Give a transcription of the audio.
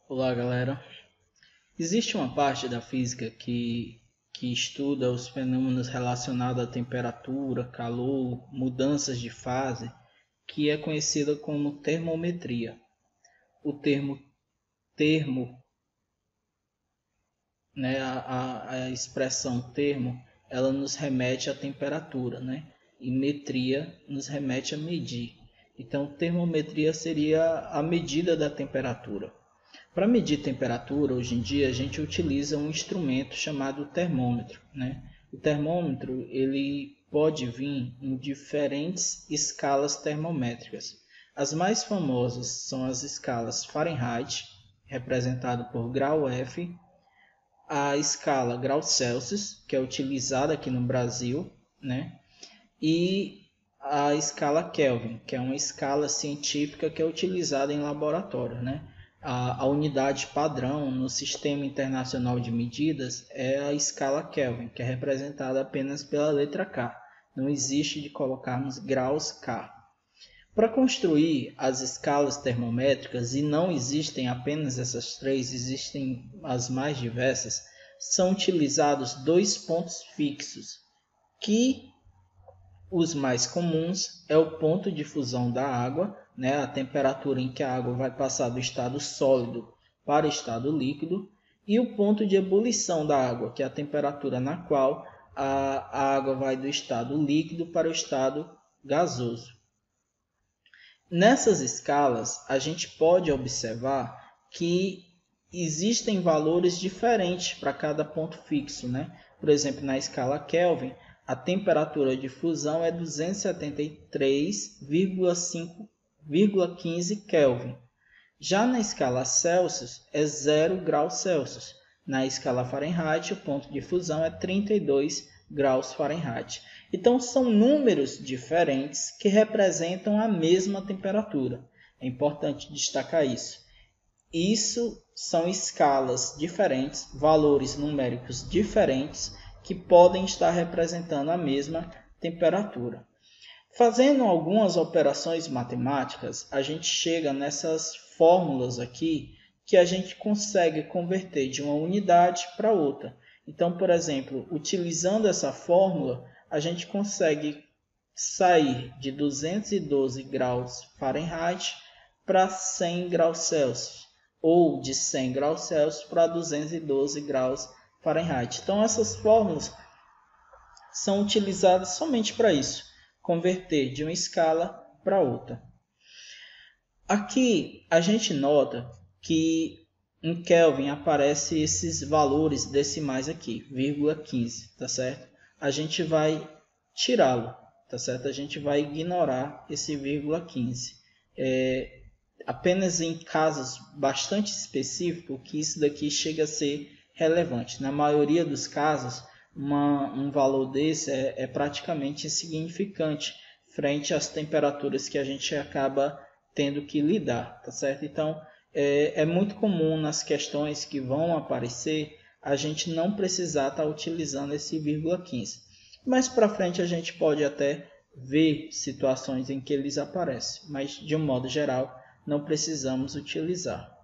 Olá, galera. Existe uma parte da física que estuda os fenômenos relacionados à temperatura, calor, mudanças de fase, que é conhecida como termometria. O termo, né, a expressão termo, ela nos remete à temperatura, né? E metria nos remete a medir. Então, termometria seria a medida da temperatura. Para medir temperatura, hoje em dia, a gente utiliza um instrumento chamado termômetro, né? O termômetro ele pode vir em diferentes escalas termométricas. As mais famosas são as escalas Fahrenheit, representada por grau F, a escala grau Celsius, que é utilizada aqui no Brasil, né? E a escala Kelvin, que é uma escala científica que é utilizada em laboratório, né? A unidade padrão no Sistema Internacional de Medidas é a escala Kelvin, que é representada apenas pela letra K. Não existe de colocarmos graus K. Para construir as escalas termométricas, e não existem apenas essas três, existem as mais diversas, são utilizados dois pontos fixos, que os mais comuns é o ponto de fusão da água, né, a temperatura em que a água vai passar do estado sólido para o estado líquido, e o ponto de ebulição da água, que é a temperatura na qual a água vai do estado líquido para o estado gasoso. Nessas escalas, a gente pode observar que existem valores diferentes para cada ponto fixo, né? Por exemplo, na escala Kelvin, a temperatura de fusão é 273,15 Kelvin. Já na escala Celsius, é 0 graus Celsius. Na escala Fahrenheit, o ponto de fusão é 32 graus Fahrenheit. Então, são números diferentes que representam a mesma temperatura. É importante destacar isso. Isso são escalas diferentes, valores numéricos diferentes, que podem estar representando a mesma temperatura. Fazendo algumas operações matemáticas, a gente chega nessas fórmulas aqui que a gente consegue converter de uma unidade para outra. Então, por exemplo, utilizando essa fórmula, a gente consegue sair de 212 graus Fahrenheit para 100 graus Celsius, ou de 100 graus Celsius para 212 graus Fahrenheit. Então, essas fórmulas são utilizadas somente para isso, converter de uma escala para outra. Aqui a gente nota que em Kelvin aparecem esses valores decimais aqui, 0,15, tá certo? A gente vai tirá-lo, tá certo? A gente vai ignorar esse 0,15. Apenas em casos bastante específicos que isso daqui chega a ser relevante. Na maioria dos casos, um valor desse é praticamente insignificante frente às temperaturas que a gente acaba tendo que lidar, tá certo? Então, é muito comum nas questões que vão aparecer a gente não precisar estar utilizando esse 0,15. Mais para frente a gente pode até ver situações em que eles aparecem, mas de um modo geral não precisamos utilizar.